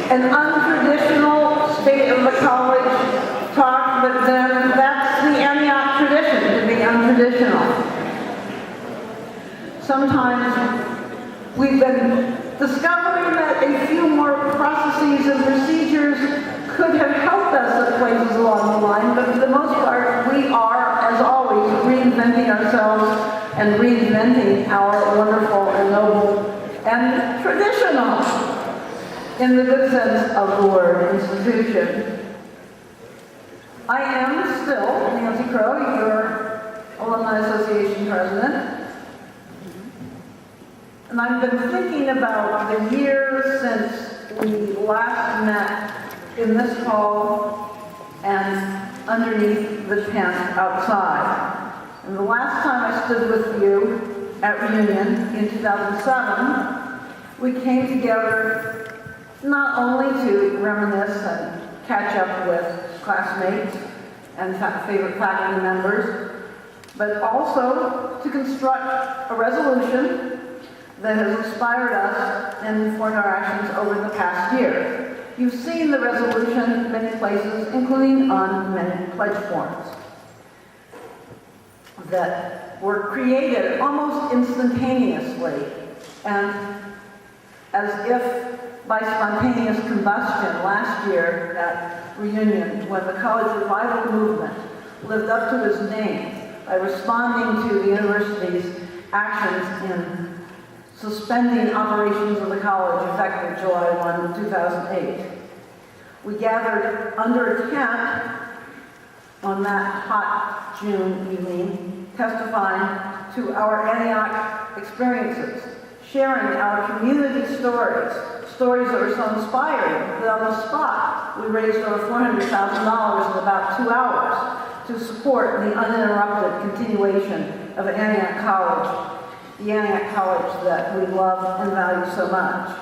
An untraditional state of the college talk, but then that's the Antioch tradition, to be untraditional. Sometimes we've been discovering that a few more processes and procedures could have helped us at places along the line, but for the most part, we are, as always, reinventing ourselves and reinventing our wonderful and noble and traditional, in the good sense of the word, institution. I am still Nancy Crow, your Alumni Association president. And I've been thinking about the years since we last met in this hall and underneath the tent outside. And the last time I stood with you at reunion in 2007, we came together not only to reminisce and catch up with classmates and favorite faculty members, but also to construct a resolution that has inspired us and informed our actions over the past year. You've seen the resolution in many places, including on many pledge forms that were created almost instantaneously, and as if by spontaneous combustion last year at reunion, when the college revival movement lived up to its name by responding to the university's actions in suspending operations of the college effective July 1, 2008. We gathered under a tent on that hot June evening, testifying to our Antioch experiences, sharing our community stories that were so inspiring that on the spot we raised over $400,000 in about 2 hours to support the uninterrupted continuation of Antioch College, the Antioch College that we love and value so much.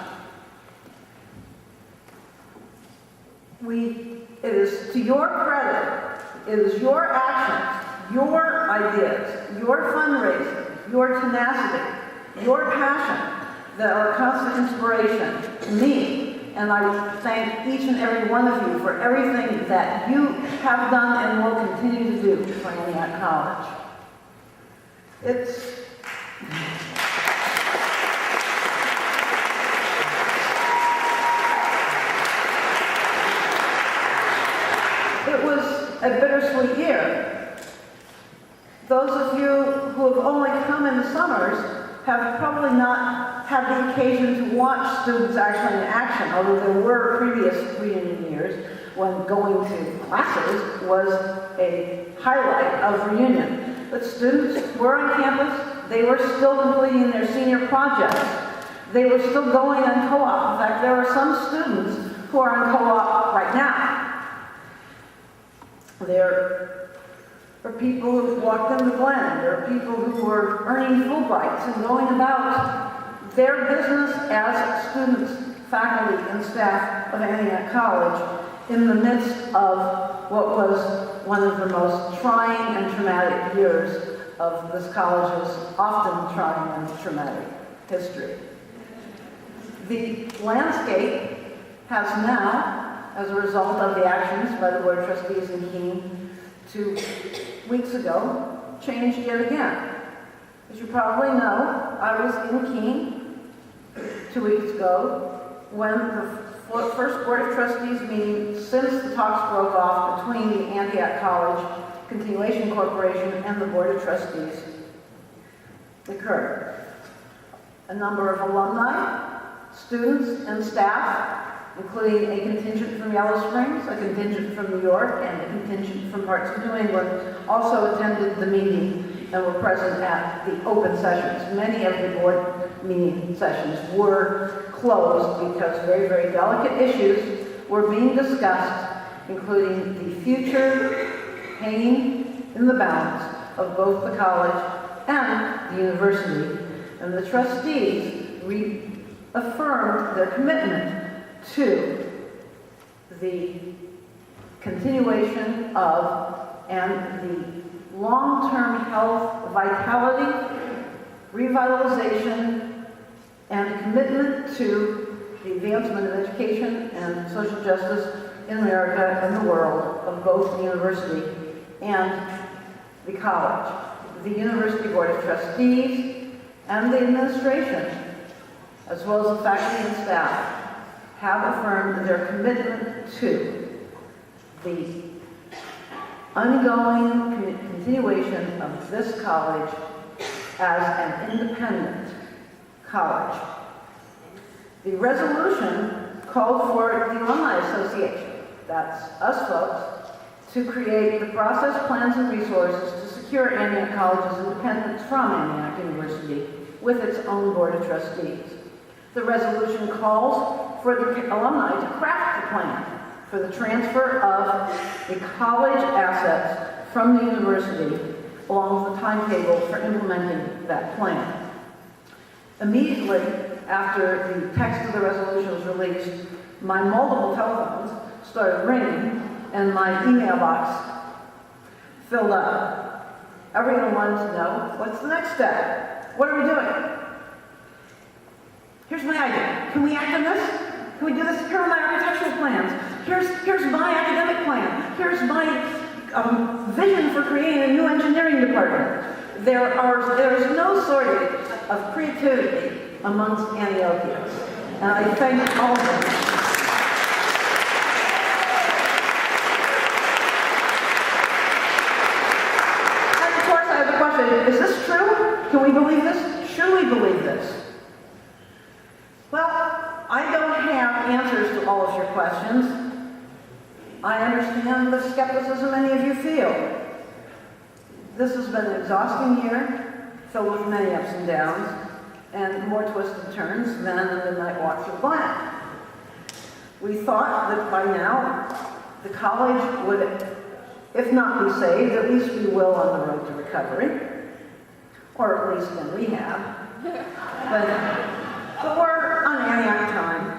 It is to your credit, it is your actions, your ideas, your fundraising, your tenacity, your passion that are a constant inspiration to me, and I thank each and every one of you for everything that you have done and will continue to do for Antioch College. It was a bittersweet year. Those of you who have only come in the summers have probably not had the occasion to watch students actually in action, although there were previous reunion years when going to classes was a highlight of reunion. But students were on campus, they were still completing their senior projects, they were still going on co-op. In fact, there are some students who are on co-op right now. There are people who've walked in the Glen. There are people who are earning Fulbrights and going about their business as students, faculty, and staff of Antioch College in the midst of what was one of the most trying and traumatic years of this college's often trying and traumatic history. The landscape has now, as a result of the actions by the Board of Trustees in Keene 2 weeks ago, changed yet again. As you probably know, I was in Keene 2 weeks ago when the first Board of Trustees meeting since the talks broke off between the Antioch College Continuation Corporation and the Board of Trustees occurred. A number of alumni, students, and staff, including a contingent from Yellow Springs, a contingent from New York, and a contingent from parts of New England, also attended the meeting and were present at the open sessions. Many of the board meeting sessions were closed because very, very delicate issues were being discussed, including the future hanging in the balance of both the college and the university, and the trustees reaffirmed their commitment to the continuation of and the long-term health, vitality, revitalization, and commitment to the advancement of education and social justice in America and the world of both the university and the college. The University Board of Trustees and the administration, as well as the faculty and staff, have affirmed their commitment to the ongoing continuation of this college as an independent college. The resolution called for the Alumni Association, that's us folks, to create the process, plans, and resources to secure Antioch College's independence from Antioch University with its own Board of Trustees. The resolution calls for the alumni to craft the plan for the transfer of the college assets from the university, along with the timetable for implementing that plan. Immediately after the text of the resolution was released, my multiple telephones started ringing and my email box filled up. Everyone wanted to know, what's the next step? What are we doing? Here's my idea. Can we act on this? Can we do this? Here are my architectural plans. Here's my academic plan. Here's my vision for creating a new engineering department. There's no shortage of creativity amongst Antiochians, and I thank all of them. And of course, I have a question: is this true? Can we believe this? Should we believe this? Well, I don't have answers to all of your questions. I understand the skepticism many of you feel. This has been an exhausting year, filled with many ups and downs, and more twists and turns than the midnight walk through black. We thought that by now, the college would, if not be saved, at least we will on the road to recovery, or at least in rehab. But we're on Antioch time.